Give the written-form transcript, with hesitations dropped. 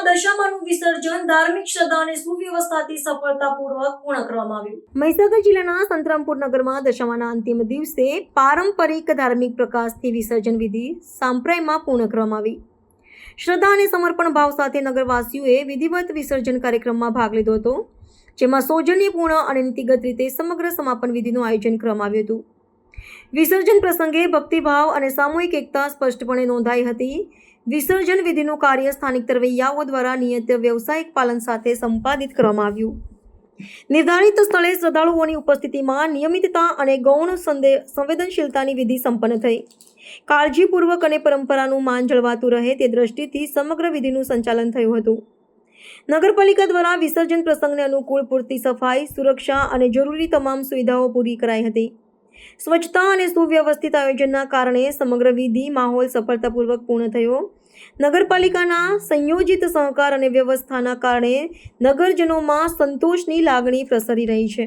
દશામાનું વિસર્જન ધાર્મિક શ્રદ્ધા અને સુવ્યવસ્થાથી સફળતાપૂર્વક પૂર્ણ કરવામાં આવ્યું. મહીસાગર જિલ્લાના સંતરામપુર નગરમાં દશામાના અંતિમ દિવસે પારંપરિક ધાર્મિક પ્રકાશથી વિસર્જન વિધિ સાંપ્રદાયમાં પૂર્ણ કરવામાં આવી. શ્રદ્ધા અને સમર્પણ ભાવ સાથે નગરવાસીઓએ વિધિવત વિસર્જન કાર્યક્રમમાં ભાગ લીધો હતો, જેમાં સૌજન્યપૂર્ણ અને નીતિગત રીતે સમગ્ર સમાપન વિધિનું આયોજન કરવામાં આવ્યું હતું. વિસર્જન પ્રસંગે ભક્તિભાવ અને સામૂહિક એકતા સ્પષ્ટપણે નોંધાઈ હતી. વિસર્જન વિધિનું કાર્ય સ્થાનિક તરવૈયાઓ દ્વારા નિયત વ્યવસાયિક પાલન સાથે સંપાદિત કરવામાં આવ્યું. નિર્ધારિત સ્થળે શ્રદ્ધાળુઓની ઉપસ્થિતિમાં નિયમિતતા અને ગૌણ સંવેદનશીલતાની વિધિ સંપન્ન થઈ. કાળજીપૂર્વક અને પરંપરાનું માન જળવાતું રહે તે દ્રષ્ટિથી સમગ્ર વિધિનું સંચાલન થયું હતું. નગરપાલિકા દ્વારા વિસર્જન પ્રસંગને અનુકૂળ પૂરતી સફાઈ, સુરક્ષા અને જરૂરી તમામ સુવિધાઓ પૂરી કરાઈ હતી. સ્વચ્છતા અને સુવ્યવસ્થિત આયોજનના કારણે સમગ્ર વિધિ માહોલ સફળતાપૂર્વક પૂર્ણ થયો. નગરપાલિકાના સંયોજિત સહકાર અને વ્યવસ્થાના કારણે નગરજનોમાં સંતોષની લાગણી પ્રસરી રહી છે.